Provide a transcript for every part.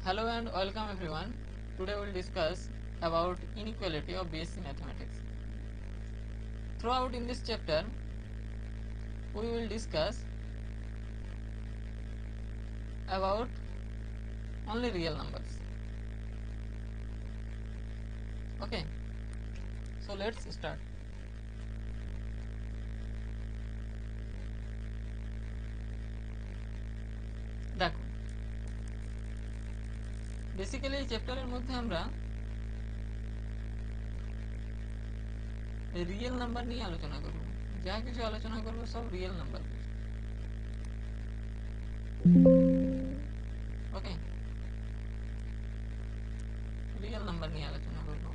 Hello and welcome everyone. Today we will discuss about inequality of BSc Mathematics. Throughout in this chapter, we will discuss about only real numbers. Okay, so let's start. দেখো basically এই চ্যাপ্টারের মধ্যে আমরা real number নিয়ে আলোচনা করব। যা কিছু আলোচনা করব সব রিয়েল নাম্বার। ওকে, রিয়েল নাম্বার নিয়ে আলোচনা করব।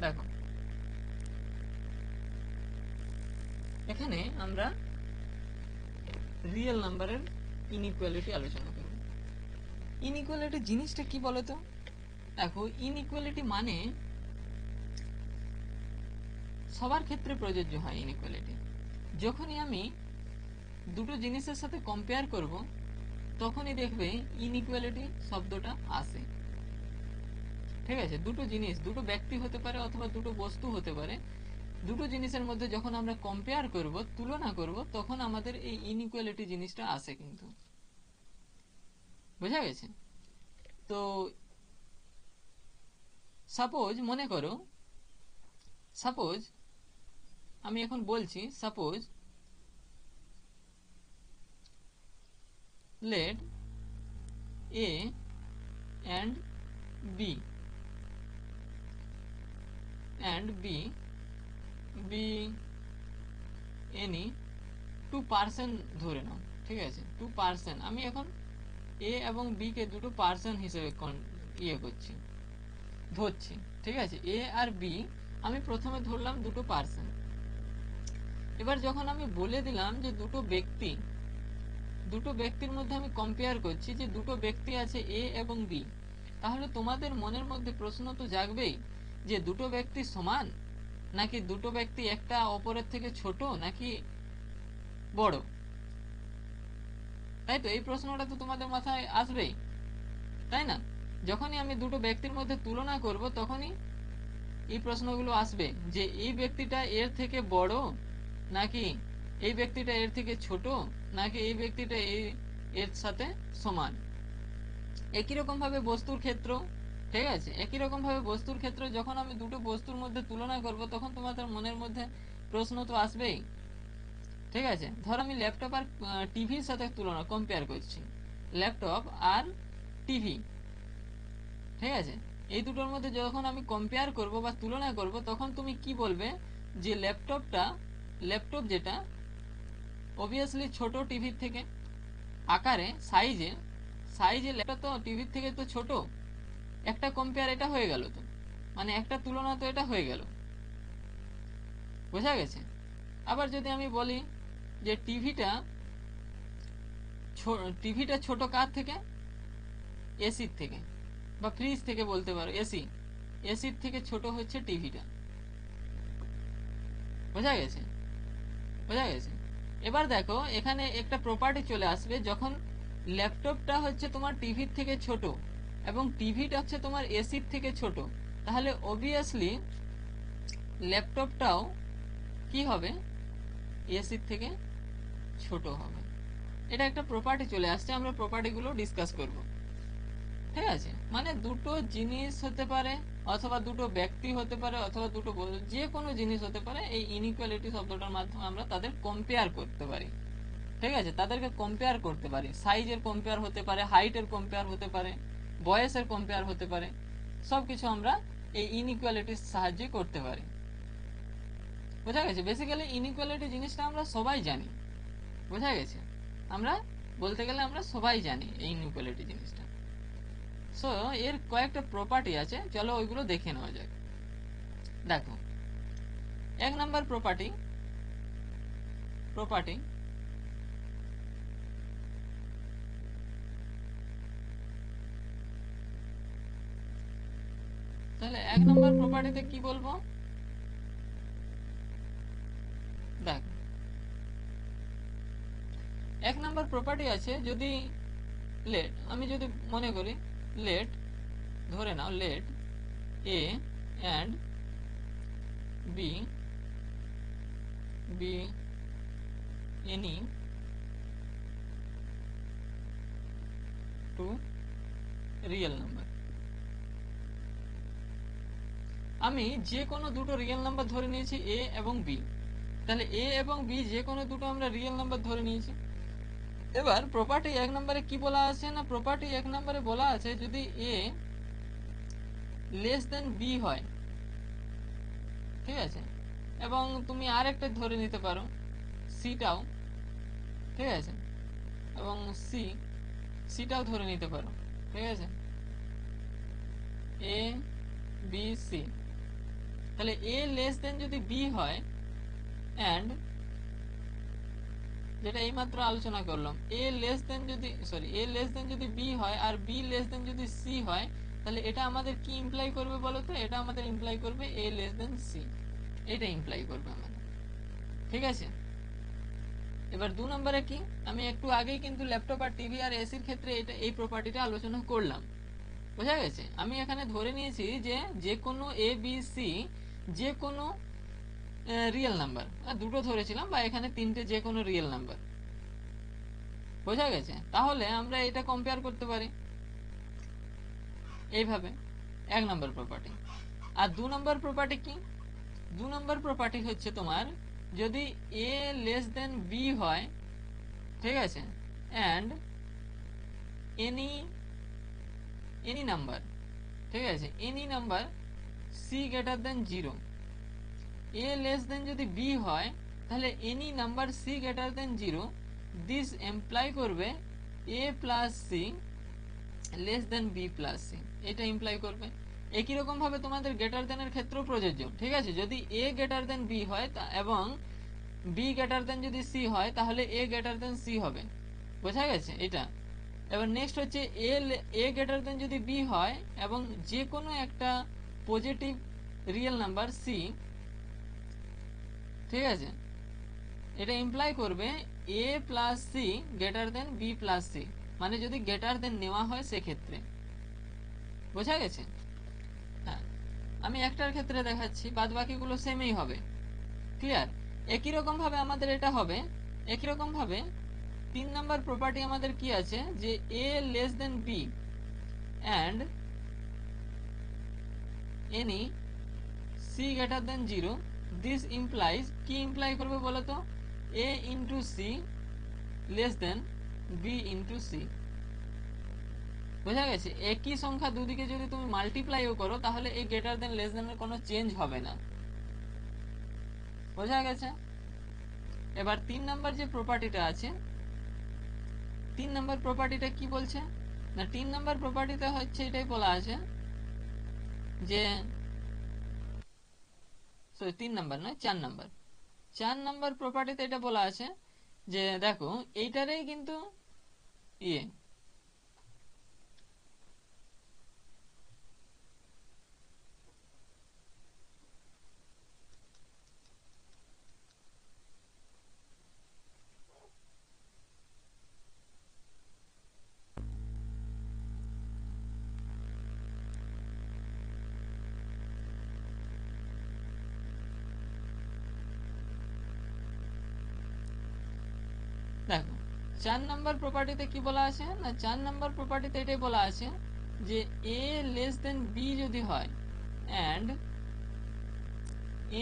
দেখো এখানে আমরা রিয়েল নাম্বারের ইনইকুয়ালিটি আলোচনা করব। ইনইকুয়ালিটি জিনিসটা কি বলতো? দেখো, ইনইকুয়ালিটি মানে সবার ক্ষেত্রে প্রযোজ্য হয়। ইনইকুয়ালিটি যখনই আমি দুটো জিনিসের সাথে কম্পেয়ার করব তখনই দেখবে ইনইকুয়ালিটি শব্দটা আসে। ঠিক আছে, দুটো জিনিস, দুটো ব্যক্তি হতে পারে অথবা দুটো বস্তু হতে পারে, দুটো জিনিসের মধ্যে যখন আমরা কম্পেয়ার করব, তুলনা করব, তখন আমাদের এই ইনইকুয়ালিটি জিনিসটা আসে। কিন্তু বোঝা গেছে? তো সাপোজ মনে করো, সাপোজ আমি এখন বলছি, suppose let A and B be any to person ধরে নাও। ঠিক আছে, টু পার্সন। আমি এখন এ এবং বি কে দুটো পার্সন হিসেবে ধরছি। ঠিক আছে, এ আর বি আমি প্রথমে ধরলাম দুটো পার্সন। এবার যখন আমি বলে দিলাম যে দুটো ব্যক্তির মধ্যে আমি কম্পেয়ার করছি, যে দুটো ব্যক্তি আছে এ এবং বি, তাহলে তোমাদের মনের মধ্যে প্রশ্ন তো জাগবেই যে দুটো ব্যক্তি সমান, নাকি দুটো ব্যক্তি একটা অপরের থেকে ছোট নাকি বড়। তাই তো, এই প্রশ্নটা তো তোমাদের মাথায় আসবেই, তাই না? যখনই আমি দুটো ব্যক্তির মধ্যে তুলনা করব তখনই এই প্রশ্নগুলো আসবে যে এই ব্যক্তিটা এর থেকে বড়, নাকি এই ব্যক্তিটা এর থেকে ছোট, নাকি এই ব্যক্তিটা এর সাথে সমান। একই রকম ভাবে বস্তুর ক্ষেত্র, ঠিক আছে, একই রকম ভাবে বস্তুর ক্ষেত্রে যখন আমি দুটো বস্তুর মধ্যে তুলনা করব তখন তোমাদের মনের মধ্যে প্রশ্ন তো আসবেই। ঠিক আছে, ধর আমি ল্যাপটপ আর টিভির সাথে কম্পেয়ার করছি, ল্যাপটপ আর টিভি। ঠিক আছে, এই দুটোর মধ্যে যখন আমি কম্পেয়ার করব বা তুলনা করব তখন তুমি কি বলবে? যে ল্যাপটপ যেটা অবভিয়াসলি ছোট টিভির থেকে, আকারে সাইজে ল্যাপটপ তো টিভির থেকে তো ছোট। একটা কম্পেয়ার এটা হয়ে গেল, তো মানে একটা তুলনা তো এটা হয়ে গেল। বোঝা গেছে? আবার যদি আমি বলি যে টিভিটা ছোট কার থেকে? এসির থেকে বা ফ্রিজ থেকে বলতে পারো। এসির থেকে ছোট হচ্ছে টিভিটা। বোঝা গেছে? এবার দেখো, এখানে একটা প্রপার্টি চলে আসবে, যখন ল্যাপটপটা হচ্ছে তোমার টিভির থেকে ছোট এবং টিভিটা হচ্ছে তোমার এসির থেকে ছোট, তাহলে অবভিয়াসলি ল্যাপটপটাও কি হবে? এসির থেকে ছোট হবে। এটা একটা প্রপার্টি চলে আসছে, আমরা প্রপার্টিগুলো ডিসকাস করব। ঠিক আছে, মানে দুটো জিনিস হতে পারে, অথবা দুটো ব্যক্তি হতে পারে, অথবা যে কোনো জিনিস হতে পারে। এই ইনইকুয়ালিটি শব্দটার মাধ্যমে আমরা তাদের কম্পেয়ার করতে পারি। ঠিক আছে, তাদেরকে কম্পেয়ার করতে পারি। সাইজের কম্পেয়ার হতে পারে, হাইটের কম্পেয়ার হতে পারে, বয়সের কম্পেয়ার হতে পারে। সবকিছু আমরা এই ইনইকুয়ালিটির সাহায্যে করতে পারি। বোঝা গেছে? বেসিক্যালি ইনইকুয়ালিটি জিনিসটা আমরা সবাই জানি। বোঝা গেছে? আমরা বলতে গেলে আমরা সবাই জানি এই ইনইকুয়ালিটি জিনিসটা। সো এর কয়েকটা প্রপার্টি আছে, চলো ওইগুলো দেখে নেওয়া যাক। দেখো, এক নাম্বার প্রপার্টি তাহলে এক নাম্বার প্রপার্টিতে কি বলবো, দেখ এক নাম্বার প্রপার্টি আছে, যদি লেট, আমি যদি মনে করি লেট, ধরে নাও let A and B any two real number. আমি যে কোনো দুটো রিয়েল নাম্বার ধরে নিয়েছি এ এবং বি, তাহলে এ এবং বি যে কোনো দুটো আমরা রিয়েল নাম্বার ধরে নিয়েছি। এবার প্রপার্টি এক নম্বরে কি বলা আছে না, প্রপার্টি এক নম্বরে বলা আছে যদি এ লেস দেন বি হয়, ঠিক আছে, এবং তুমি আরেকটা ধরে নিতে পারো সিটাও, ঠিক আছে, এবং সিটাও ধরে নিতে পারো, ঠিক আছে, এ বি সি। তাহলে এ লেস দেন যদি বি হয় অ্যান্ড, যেটা এইমাত্র আলোচনা করলাম, এ লেস দেন যদি বি হয় আর বি লেস দেন যদি সি হয়, তাহলে এটা আমাদের কি ইমপ্লাই করবে বলো তো, এটা আমাদের ইমপ্লাই করবে এ লেস দেন সি, এটা ইমপ্লাই করবে আমাদের, ঠিক আছে। এবার দু নম্বরে কি, আমি একটু আগেই কিন্তু ল্যাপটপ আর টিভি আর এসির ক্ষেত্রে এই প্রপার্টিটা আলোচনা করলাম, বোঝা গেছে। আমি এখানে ধরে নিয়েছি যে কোনো এ বি সি যে কোনো রিয়েল নাম্বার, দুটো ধরেছিলাম, বা এখানে তিনটে যে কোনো রিয়েল নাম্বার, বোঝা গেছে। তাহলে আমরা এটা কম্পেয়ার করতে পারি এইভাবে, এক নম্বর প্রপার্টি। আর দু নম্বর প্রপার্টি কি, দু নম্বর প্রপার্টি হচ্ছে তোমার যদি এ লেস দেন বি হয়, ঠিক আছে, অ্যান্ড এনি নাম্বার, ঠিক আছে, any number C greater than 0, A less than যদি বি হয় তাহলে any number C greater than 0, this imply করবে A plus C less than B plus C, এটা ইমপ্লাই করবে। একই রকম ভাবে তোমাদের গ্রেটার দেন এর ক্ষেত্রেও প্রযোজ্য, ঠিক আছে, যদি এ গ্রেটার দেন বি হয় এবং বি গ্রেটার দেন যদি সি হয় তাহলে এ গ্রেটার দেন সি হবে, বোঝা গেছে এটা। এবার নেক্সট হচ্ছে এ গ্রেটার দেন যদি বি হয় এবং যে কোনো একটা পজিটিভ রিয়েল নাম্বার সি, ঠিক আছে, এটা ইমপ্লাই করবে A plus C greater than B plus C, মানে যদি গ্রেটার দেন নেওয়া হয় সেক্ষেত্রে, বোঝা গেছে। হ্যাঁ, আমি একটার ক্ষেত্রে দেখাচ্ছি, বাদ বাকিগুলো সেমই হবে, ক্লিয়ার। একই রকম ভাবে আমাদের এটা হবে, একই রকম ভাবে তিন নাম্বার প্রপার্টি আমাদের কি আছে, যে A less than B and any C greater than 0, this implies, কি ইমপ্লাই করবে বলো তো, A into C less than B into C, বোঝা গেছে। একই সংখ্যা দুদিকে যদি তুমি মাল্টিপ্লাইও করো তাহলে এই গ্রেটার দেন লেস দেন এর কোনো চেঞ্জ হবে না, বোঝা গেছে। এবার তিন নাম্বার যে প্রপার্টিটা আছে, তিন নাম্বার প্রপার্টিটা কি বলছে না, তিন নাম্বার প্রপার্টিতে হচ্ছে এটাই বলা আছে যে, সরি তিন নাম্বার নয়, চার নাম্বার প্রপার্টিতে এটা বলা আছে যে দেখো এইটারেই কিন্তু ইয়ে, দেখো চার নাম্বার প্রপার্টিতে কি বলা আছে না, চার নাম্বার প্রপার্টিতে এটাই বলা আছে যে এ লেস দেন বি যদি হয় and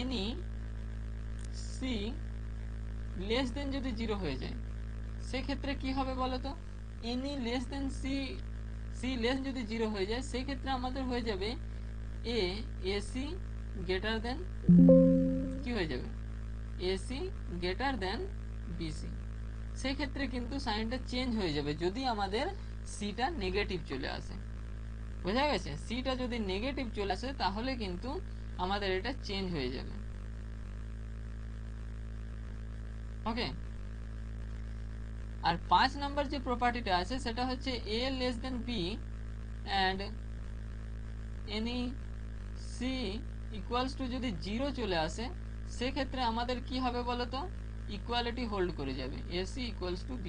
any c less than যদি 0 হয়ে যায়, সেক্ষেত্রে কি হবে বলো তো, a n less than c less যদি 0 হয়ে যায় সেক্ষেত্রে আমাদের হয়ে যাবে এ এসি গ্রেটার দেন, কি হয়ে যাবে, এসি গ্রেটার দেন বিসি। সেক্ষেত্রে কিন্তু সাইনটা চেঞ্জ হয়ে যাবে যদি আমাদের সিটা নেগেটিভ চলে আসে, বোঝা গেছে। সিটা যদি নেগেটিভ চলে আসে তাহলে কিন্তু আমাদের এটা চেঞ্জ হয়ে যাবে, ওকে। আর 5 নাম্বার যে প্রপার্টিটা আছে সেটা হচ্ছে a less than b and any c equals to যদি 0 চলে আসে সেক্ষেত্রে আমাদের কি হবে বলতো, ইকুয়ালিটি হোল্ড করে যাবে, ac ইকুয়ালস টু b।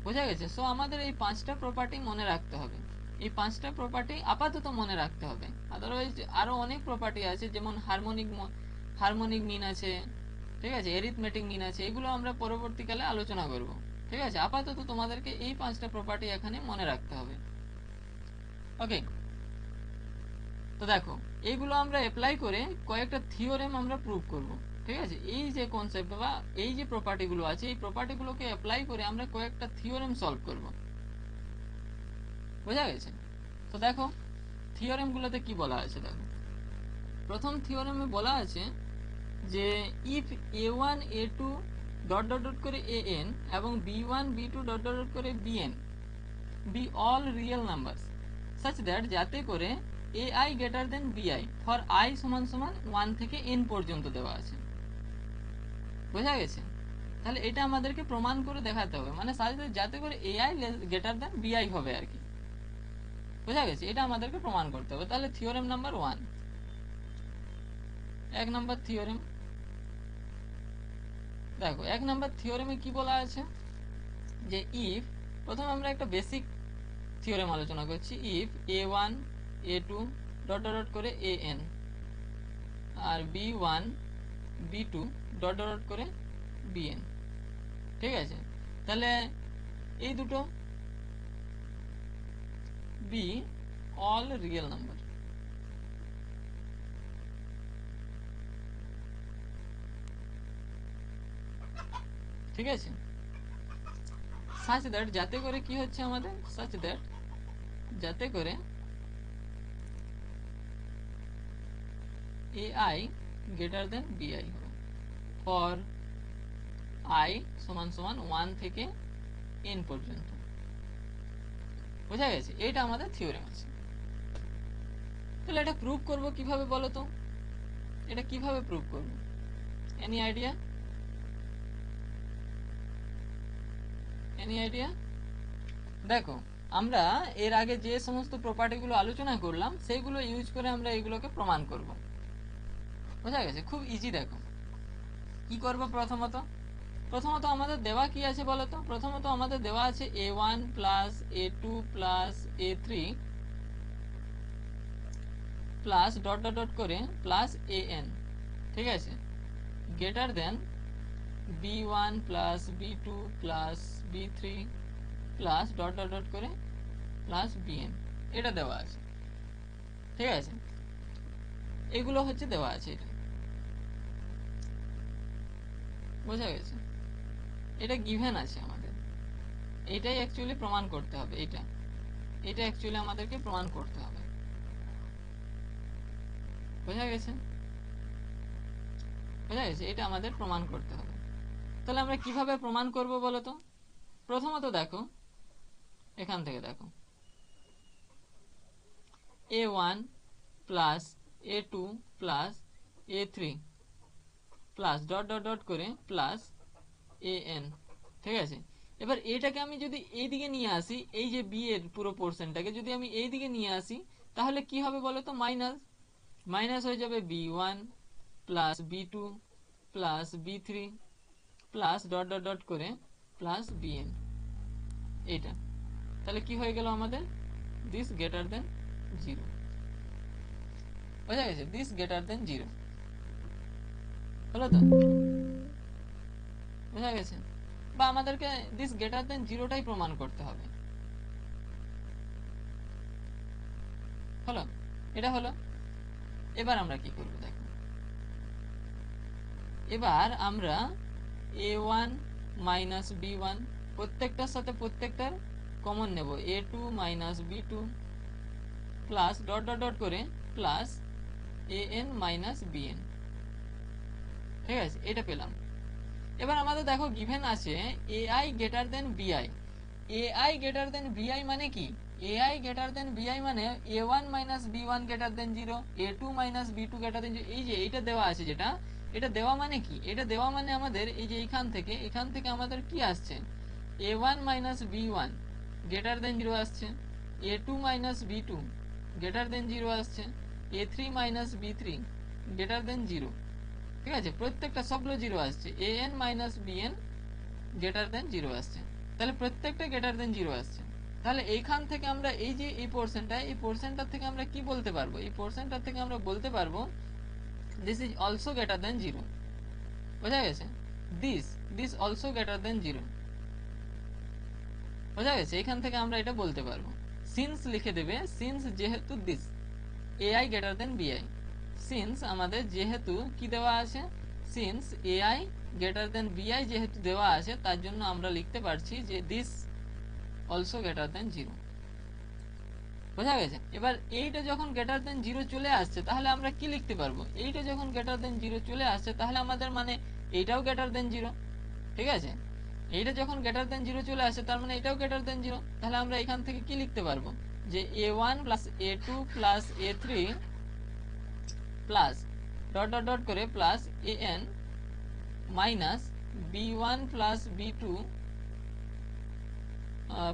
বোঝা গেছে? সো আমাদের এই 5টা প্রপার্টি মনে রাখতে হবে, এই 5টা প্রপার্টি আপাতত মনে রাখতে হবে। আদারওয়াইজ আরো অনেক প্রপার্টি আছে, যেমন হারমোনিক মিন আছে, ঠিক আছে, এরিথমেটিক মিন আছে, এগুলো আমরা পরবর্তীকালে আলোচনা করব। ঠিক আছে, আপাতত তোমাদেরকে এই 5টা প্রপার্টি এখানে মনে রাখতে হবে। ওকে, তো দেখো এইগুলো আমরা অ্যাপ্লাই করে কয়েকটা থিওরেম আমরা প্রুভ করব। ঠিক আছে, এই যে কনসেপ্ট বা এই যে প্রপার্টিগুলো আছে এই প্রপার্টিগুলোকে অ্যাপ্লাই করে আমরা কয়েকটা থিওরেম সলভ করব। বোঝা গেছে? তো দেখো থিওরেমগুলোতে কি বলা আছে দেখো। প্রথম থিওরেমে বলা আছে যে if a1 a2 dot dot dot করে an এবং b1 b2 dot dot dot করে bn be all real numbers such that যাতে করে ai greater than bi for I সমান সমান 1 থেকে n পর্যন্ত দেওয়া আছে। বোঝা গেছে? তাহলে এটা আমাদেরকে প্রমাণ করে দেখাতে হবে, মানে যাতে করে ai greater than bi হবে আর কি। বোঝা গেছে? এটা আমাদেরকে প্রমাণ করতে হবে। তাহলে থিওরেম নাম্বার 1, 1 নাম্বার থিওরেম দেখো। 1 নাম্বার থিওরেমে কি বলা আছে যে ইফ, প্রথমে আমরা একটা বেসিক থিওরেম আলোচনা করছি, if a1 a2 dot dot dot করে an আর b1 b2 dot dot dot করে bn। ঠিক আছে, তাহলে এই দুটো b all real number। ঠিক আছে, such that যাতে করে কি হচ্ছে আমাদের, such that যাতে করে ai greater than bi হবে for I সমান সমান 1 থেকে n পর্যন্ত। বোঝা গেছে? এটা আমাদের থিওরেম আছে। তাহলে এটা প্রুভ করব কিভাবে বলো তো? এটা কিভাবে প্রুভ করব? Any idea? Any idea? দেখো আমরা এর আগে যে সমস্ত প্রপার্টিগুলো আলোচনা করলাম সেইগুলো ইউজ করে আমরা এগুলোকে প্রমাণ করব। বোঝা গেছে? খুব ইজি। দেখো কি করব, প্রথমত আমাদের দেওয়া কি আছে বলো তো? প্রথমত আমাদের দেওয়া আছে a1 plus a2 plus a3 plus dot dot dot করে প্লাস an, ঠিক আছে, greater than b1 plus b2 plus b3 plus dot dot dot করে প্লাস bn। এটা দেওয়া আছে। ঠিক আছে, এগুলো হচ্ছে দেওয়া আছে। এটা বোঝা গেছে? এটা গিভেন আছে আমাদের, এটাই অ্যাকচুয়ালি প্রমাণ করতে হবে। এটা অ্যাকচুয়ালি আমাদেরকে প্রমাণ করতে হবে। বোঝা গেছে? এটা আমাদের প্রমাণ করতে হবে। তাহলে আমরা কিভাবে প্রমাণ করব বলো তো? প্রথমত দেখো, এখান থেকে দেখো a1 plus a2 plus a3 plus dot dot dot করে প্লাস an। ঠিক আছে, এবার এটাকে আমি যদি এই দিকে নিয়ে আসি, এই যে বি এর পুরো পোর্শনটাকে যদি আমি এই দিকে নিয়ে আসি তাহলে কি হবে বলো তো? মাইনাস হয়ে যাবে b1 plus b2 plus b3 plus dot dot dot করে প্লাস bn। এটা তাহলে কি হয়ে গেল আমাদের? This greater than 0। বোঝা গেছে? দিস গ্রেটার দেন 0 হলো তো? বোঝা গেছে? বা আমাদেরকে দিস গ্রেটার দেন 0টাই প্রমাণ করতে হবে। হলো? এটা হলো। এবার আমরা কি করব দেখো। এবার আমরা a1 মাইনাস b1 প্রত্যেকটার সাথে প্রত্যেকটার কমন নেব, a2 minus b2 plus dot dot dot করে প্লাস an মাইনাস bn। ঠিক আছে, এটা পেলাম। এবার আমাদের দেখো গিভেন আছে ai greater than bi। ai greater than bi মানে কি? ai গ্রেটার দেন bi মানে a1 minus b1 greater than 0, a2 minus b2 greater than 0। এই যে এইটা দেওয়া আছে যেটা, এটা দেওয়া মানে কি, এটা দেওয়া মানে আমাদের এই যে এখান থেকে আমাদের কি আসছে, a1 minus b1 greater than 0 আসছে, a2 minus b2 greater than 0 আসছে, a3 minus b3 greater than 0। ঠিক আছে, প্রত্যেকটা সবগুলো 0 আসছে, an minus bn greater than 0 আসছে, তাহলে প্রত্যেকটা গ্রেটার দেন 0 আসছে। তাহলে এইখান থেকে আমরা এই যে এই পোর্শনটা থেকে আমরা কি বলতে পারবো, এই পোর্শনটা থেকে আমরা বলতে পারবো this is also greater than 0। বোঝা গেছে, দিস অলসো গ্রেটার দেন 0। বোঝা গেছে, এখান থেকে আমরা এটা বলতে পারবো। সিন্স লিখে দেবে, সিন্স যেহেতু this ai greater than bi, since আমাদের যেহেতু কি দেওয়া আছে, since ai greater than bi যেহেতু দেওয়া আছে, তার জন্য আমরা লিখতে পারছি যে দিস অলসো গ্রেটার দেন 0। বোঝা গেছে। এবার এইটা যখন গ্রেটার দেন 0 চলে আসছে, তাহলে আমরা কি লিখতে পারবো, এইটা যখন গ্রেটার দেন 0 চলে আসছে, তাহলে আমাদের মানে এইটাও গ্রেটার দেন 0। ঠিক আছে, এইটা যখন গ্রেটার দেন 0 চলে আসে, তার মানে এটাও গ্রেটার দেন 0। তাহলে আমরা এখান থেকে কি লিখতে পারবো, যে a1 plus a2 plus a3 plus dot dot dot করে plus an minus b1 plus b2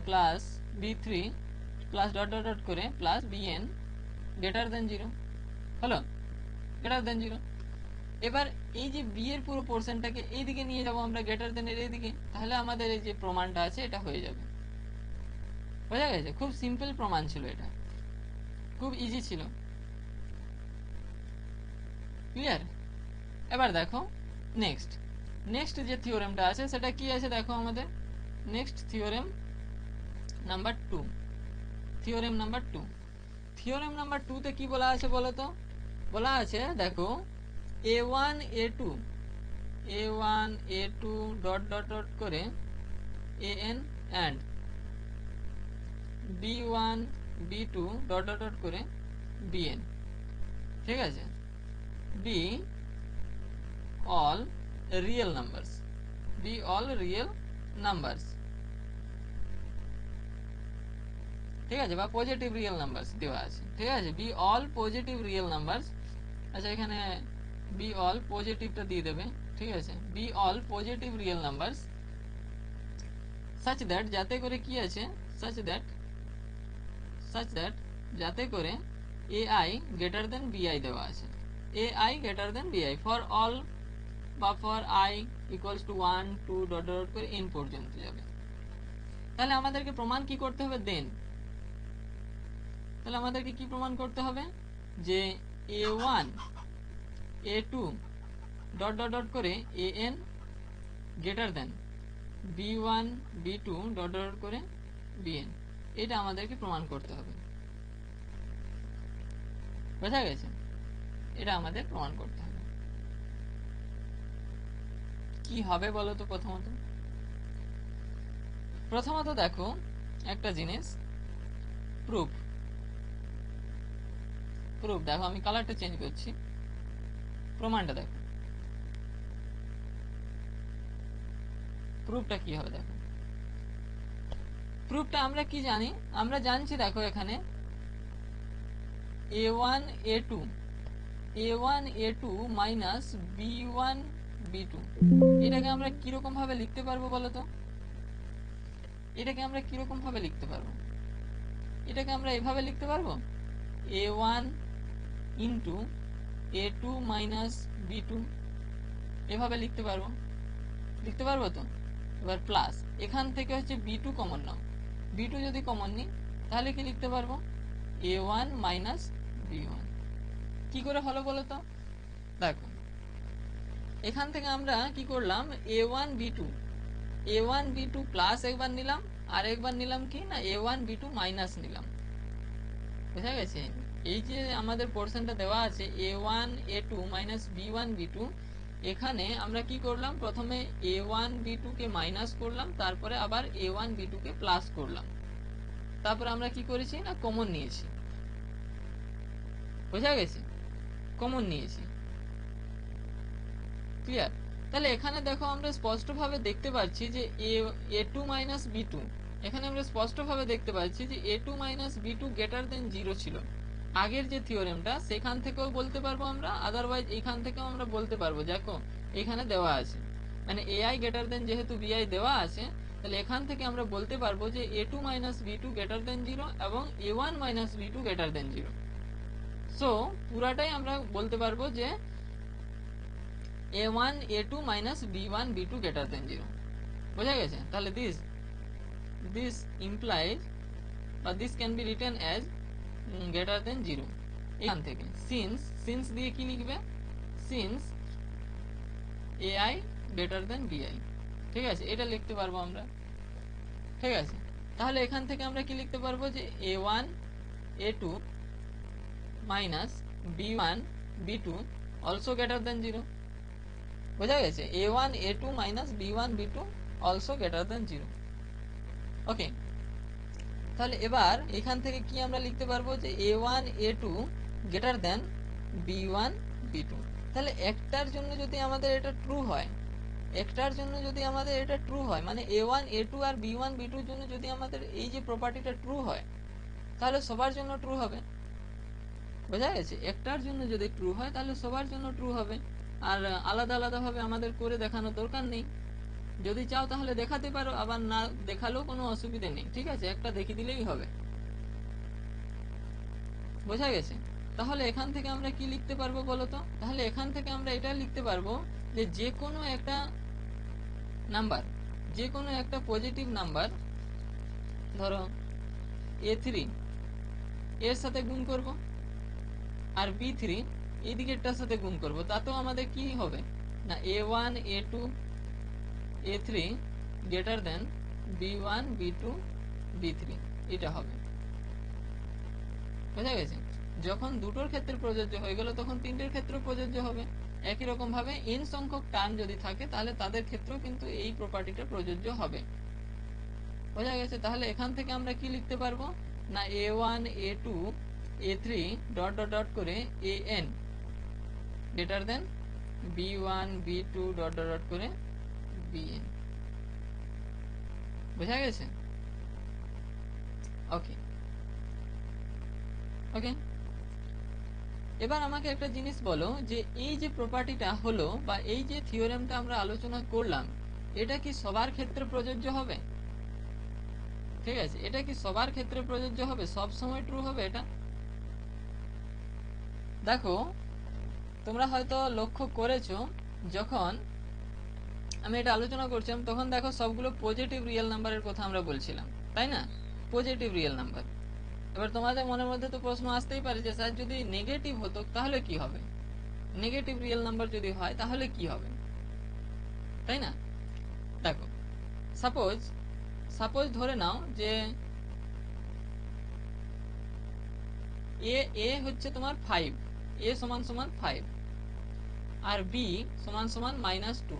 plus b3 plus dot dot dot করে প্লাস bn গ্রেটার দেন 0 হলো, গ্রেটার দেন 0। এবার এই যে বি এর পুরো পোর্শনটাকে এইদিকে নিয়ে যাব আমরা, গ্রেটার দেন এর এইদিকে, তাহলে আমাদের এই যে প্রমাণটা আছে এটা হয়ে যাবে। বোঝা গেছে, খুব সিম্পল প্রমাণ ছিল, এটা খুব ইজি ছিল। ক্লিয়ার? এবার দেখো নেক্সট যে থিওরেমটা আছে সেটা কি আছে, দেখো আমাদের next theorem number 2। Theorem number 2 তে কি বলা আছে বলো তো, বলা আছে দেখো a1 a2 dot dot dot করে an and b1 b2 dot dot dot করে bn। ঠিক আছে, be all real numbers, ঠিক আছে, বা পজিটিভ রিয়েল নাম্বারস দেওয়া আছে। ঠিক আছে, be all positive real numbers. আচ্ছা, এখানে বি অল পজিটিভটা দিয়ে দেবে। ঠিক আছে, be all positive real numbers such that, যাতে করে কি আছে, সাচ দ্যাট যাতে করে ai গ্রেটার দেন bi দেওয়া আছে, ai greater than bi for all বা for i equals to 1 2 dot dot করে n পর্যন্ত যাবে। তাহলে আমাদেরকে প্রমাণ কি করতে হবে তাহলে আমাদেরকে কি প্রমাণ করতে হবে, যে a1 a2 dot dot dot করে an greater than b1 b2 dot dot করে bn, এটা আমাদেরকে প্রমাণ করতে হবে। বোঝা গেছে, এটা আমাদের প্রমাণ করতে হবে। কি হবে বলো তো, প্রথমত দেখো একটা জিনিস, প্রুফ দেখো, আমি কালারটা চেঞ্জ করছি, প্রমাণটা দেখো, প্রুফটা কি হবে দেখো। প্রুফটা আমরা কি জানি, আমরা জানছি দেখো এখানে a1 a2 minus b1 b2, এটাকে আমরা কিরকম ভাবে লিখতে পারবো বলো তো, এটাকে আমরা কিরকম ভাবে লিখতে পারবো, এটাকে আমরা এভাবে লিখতে পারবো a1 into a2 minus b2, এভাবে লিখতে পারবো তো। এবার প্লাস এখান থেকে হচ্ছে b2 কমন নাও, b2 যদি কমন নিই তাহলে কি লিখতে পারবো a1 মাইনাস b1। কি করে হলো বলো তো, দেখো এখান থেকে আমরা কি করলাম, a1 b2 প্লাস একবার নিলাম, আর একবার নিলাম কি না a1 b2 মাইনাস নিলাম। বুঝা গেছে, এই যে আমাদের পোর্শনটা দেওয়া আছে a1 a2 minus b1 b2, এখানে আমরা কি করলাম, প্রথমে a1 b2 কে মাইনাস করলাম, তারপরে আবার a1 b2 কে প্লাস করলাম, তারপর আমরা কি করেছি না কমন নিয়েছি। বোঝা গেছে, কমন নিয়েছি। ক্লিয়ার? তাহলে এখানে দেখো আমরা স্পষ্টভাবে দেখতে পাচ্ছি যে a2 মাইনাস b2, এখানে আমরা স্পষ্টভাবে দেখতে পাচ্ছি যে a2 minus b2 greater than 0 ছিল। আগের যে থিওরেমটা সেখান থেকেও বলতে পারবো আমরা, আদারওয়াইজ এখান থেকেও আমরা বলতে পারবো। দেখো এখানে দেওয়া আছে, মানে এআই গ্রেটার দেন যেহেতু বিআই দেওয়া আছে, তাহলে এখান থেকে আমরা বলতে পারবো যে a2 minus b2 greater than 0 এবং a1 minus b2 greater than 0। So পুরাটাই আমরা বলতে পারবো যে a1 a2 minus b1 b2 greater than 0। বোঝা গেছে? তাহলে this implies বা this can be written as greater than 0। এখান থেকে সিন্স দিয়ে কি লিখবে? Since ai greater than bi। ঠিক আছে, এটা লিখতে পারবো আমরা। ঠিক আছে, তাহলে এখান থেকে আমরা কি লিখতে পারবো যে a1 a2 minus b1 b2 also greater than 0। বোঝা গেছে? a1 a2 minus b1 b2 also greater than 0। ওকে, তাহলে এবার এখান থেকে কি আমরা লিখতে পারবো যে a1 a2 greater than b1 b2। তাহলে একটার জন্য যদি আমাদের এটা ট্রু হয়, মানে a1 a2 আর b1 b2 এর জন্য যদি আমাদের এই যে প্রপার্টিটা ট্রু হয়, তাহলে সবার জন্য ট্রু হবে। বোঝা গেছে? একটার জন্য যদি ট্রু হয় তাহলে সবার জন্য ট্রু হবে, আর আলাদা আলাদাভাবে আমাদের করে দেখানোর দরকার নেই। যদি চাও তাহলে দেখাতে পারো, আবার না দেখালেও কোনো অসুবিধা নেই। ঠিক আছে, একটা দেখিয়ে দিলেই হবে। বোঝা গেছে? তাহলে এখান থেকে আমরা কি লিখতে পারবো বলো তো? তাহলে এখান থেকে আমরা এটা লিখতে পারবো যে যে কোনো একটা নাম্বার, যে কোনো একটা পজিটিভ নাম্বার, ধরো a3 এর সাথে গুণ করব আর b3 এই দিকেরটার সাথে গুণ করব, তাতেও আমাদের কি হবে না a1 a2 a3 greater than b1 b2 b3 এটা হবে। বোঝা গেছে? যখন দুটোর ক্ষেত্রে প্রযোজ্য হয়ে গেল তখন তিনটের ক্ষেত্রে প্রযোজ্য হবে। একই রকম ভাবে n সংখ্যক টার্ম যদি থাকে তাহলে তাদের ক্ষেত্রেও কিন্তু এই প্রপার্টিটা প্রযোজ্য হবে। বোঝা গেছে? তাহলে এখান থেকে আমরা কি লিখতে পারবো না a1 a2 a3 dot dot dot করে an greater than b1 b2 dot dot dot করে bn। বোঝা গেছে? ওকে ওকে, এবার আমাকে একটা জিনিস বলো যে এই যে প্রপার্টিটা হলো বা এই যে থিওরেমটা আমরা আলোচনা করলাম, এটা কি সবার ক্ষেত্রে প্রযোজ্য হবে? ঠিক আছে, এটা কি সবার ক্ষেত্রে প্রযোজ্য হবে? সব সময় ট্রু হবে এটা? দেখো তোমরা হয়তো লক্ষ্য করেছো, যখন আমি এটা আলোচনা করছিলাম তখন দেখো সবগুলো পজিটিভ রিয়েল নাম্বারের কথা আমরা বলছিলাম, তাই না? Positive real number. এবার তোমাদের মনের মধ্যে তো প্রশ্ন আসতেই পারে যে স্যার যদি নেগেটিভ হতো তাহলে কি হবে? নেগেটিভ রিয়েল নাম্বার যদি হয় তাহলে কি হবে, তাই না? দেখো সাপোজ ধরে নাও যে এ হচ্ছে তোমার 5, এ সমান সমান 5 আর বি সমান সমান -2।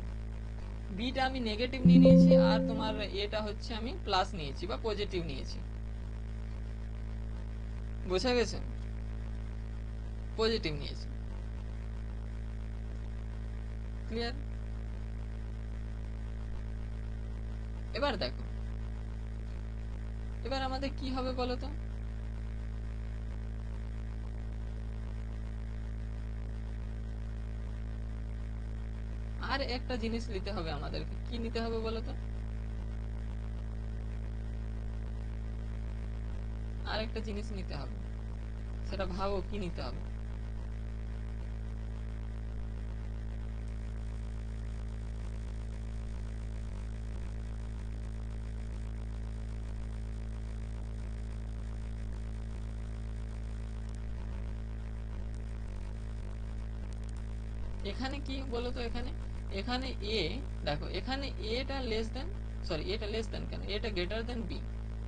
বিটা আমি নেগেটিভ নিয়ে নিয়েছি আর তোমার এটা হচ্ছে আমি প্লাস নিয়েছি বা পজিটিভ নিয়েছি। বোঝা গেছে? পজিটিভ নিয়েছি। ক্লিয়ার? এবার দেখো এবার আমাদের কি হবে বলো তো? আর একটা জিনিস নিতে হবে আমাদেরকে। কি নিতে হবে বলো তো? আর একটা জিনিস নিতে হবে, সেটা ভাবো কি নিতে হবে। এখানে কি বলতো? এখানে এ, দেখো এখানে এটা লেস দেন, সরি এটা লেস দেন কেন, এটা গ্রেটার দেন বি।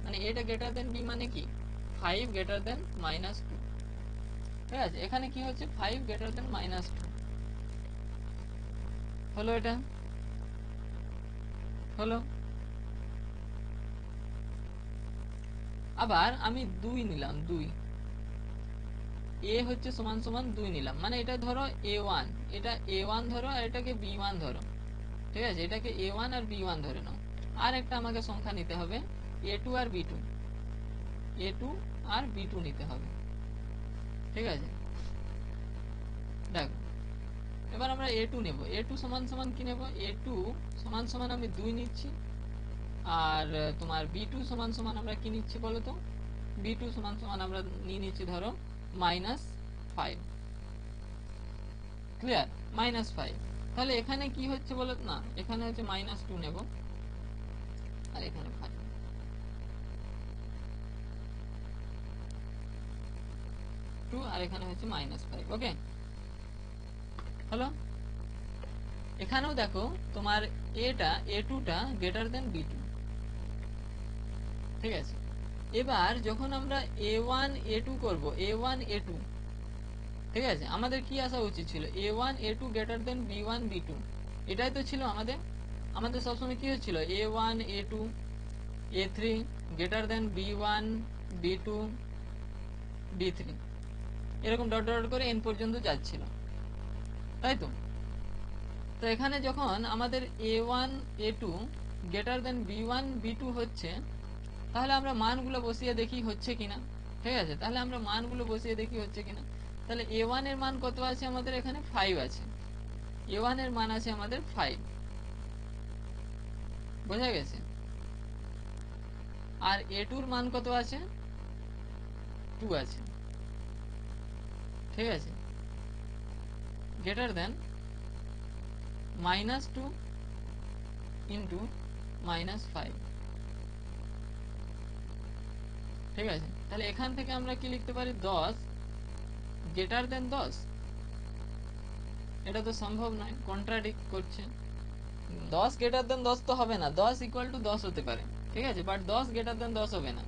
মানে এটা গ্রেটার দেন বি মানে কি 5 গ্রেটার দেন -2। ঠিক আছে, এখানে কি হচ্ছে 5 গ্রেটার দেন -2 হলো। এটা হলো। আবার আমি 2 নিলাম, 2 এ হচ্ছে সমান সমান 2 নিলাম, মানে এটা ধরো a1, এটা a1 ধরো আর এটাকে b1 ধরো। ঠিক আছে, এটাকে a1 আর b1 ধরে নাও। আর একটা আমাকে সংখ্যা নিতে হবে a2 আর b2, a2 আর b2 নিতে হবে। ঠিক আছে, দেখো এবার আমরা a2 নেব। a2 সমান সমান কি নেব? a2 সমান সমান আমি 2 নিচ্ছি, আর তোমার b2 সমান সমান আমরা কি নিচ্ছি বলো তো? b2 সমান সমান আমরা নিয়ে নিচ্ছি ধরো -5। ক্লিয়ার? -5। তাহলে এখানে কি হচ্ছে বলো না, এখানে হচ্ছে -2 নেব, আর এখানে 5। আর এখানে হচ্ছে -5। ওকে, হলো? এখানেও দেখো তোমার a2টা গ্রেটার দেন b2। ঠিক আছে, এবার যখন আমরা a1 a2 করব, a1 a2, ঠিক আছে, আমাদের কি আসা উচিত ছিল? a1 a2 greater than b1 b2, এটাই তো ছিল আমাদের। আমাদের সবসময় কি হচ্ছিল? a1 a2 a3 greater than b1 b2 b3, এরকম ডট ডট করে n পর্যন্ত যাচ্ছিল, তাই তো? তো এখানে যখন আমাদের a1 a2 greater than b1 b2 হচ্ছে, তাহলে আমরা মানগুলো বসিয়ে দেখি হচ্ছে কিনা। ঠিক আছে, তাহলে আমরা মানগুলো বসিয়ে দেখি হচ্ছে কিনা। তাহলে a1 এর মান কত আছে আমাদের? এখানে 5 আছে। a1 এর মান আছে আমাদের 5, বোঝা গেছে? আর a2 এর মান কত আছে? 2 আছে। ঠিক আছে, গ্রেটার দেন -2 ইন্টু -5। ঠিক আছে, তাহলে এখান থেকে আমরা কি লিখতে পারি? 10 গ্রেটার দেন 10। এটা তো সম্ভব নয়, কন্ট্রাডিক্ট করছে। 10 গ্রেটার দেন 10 তো হবে না, 10 ইকুয়াল টু 10 হতে পারে, ঠিক আছে, বাট 10 গ্রেটার দেন 10 হবে না।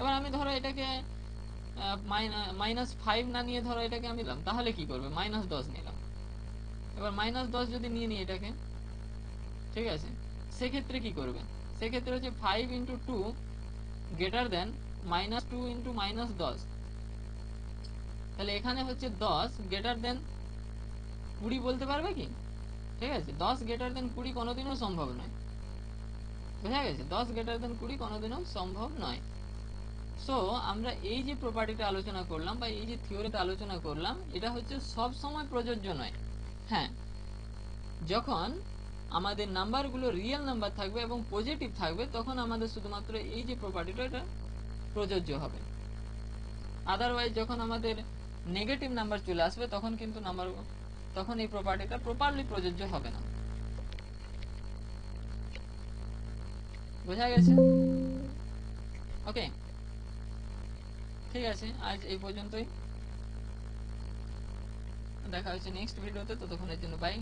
এবার আমি ধরো এটাকে -5 না নিয়ে ধরো এটাকে আমি নিলাম, তাহলে কি করবে? -10 নিলাম। এবার -10 যদি নিয়ে নিই এটাকে, ঠিক আছে, সেক্ষেত্রে কি করবে? সেক্ষেত্রে হচ্ছে 5 ইন্টু 2 গ্রেটার দেন -2 ইন্টু -10। তাহলে এখানে হচ্ছে 10 গ্রেটার দেন 20 বলতে পারবে কি? ঠিক আছে, 10 গ্রেটার দেন 20 কোনোদিনও সম্ভব নয়। বোঝা গেছে? 10 গ্রেটার দেন 20 কোনোদিনও সম্ভব নয়। সো আমরা এই যে প্রপার্টিটা আলোচনা করলাম বা এই যে থিওরিটা আলোচনা করলাম, এটা হচ্ছে সব সময় প্রযোজ্য নয়। হ্যাঁ, যখন আমাদের নাম্বারগুলো রিয়েল নাম্বার থাকবে এবং পজিটিভ থাকবে, তখন আমাদের শুধুমাত্র এই যে প্রপার্টিটা এটা প্রযোজ্য হবে। আদারওয়াইজ যখন আমাদের নেগেটিভ নাম্বার চলে আসবে, তখন কিন্তু তখন এই প্রপার্টিটা প্রপারলি প্রযোজ্য হবে না। বোঝা গেছে? ওকে, ঠিক আছে, আজ এই পর্যন্তই। দেখা হচ্ছে নেক্সট ভিডিওতে, ততক্ষণের জন্য বাই।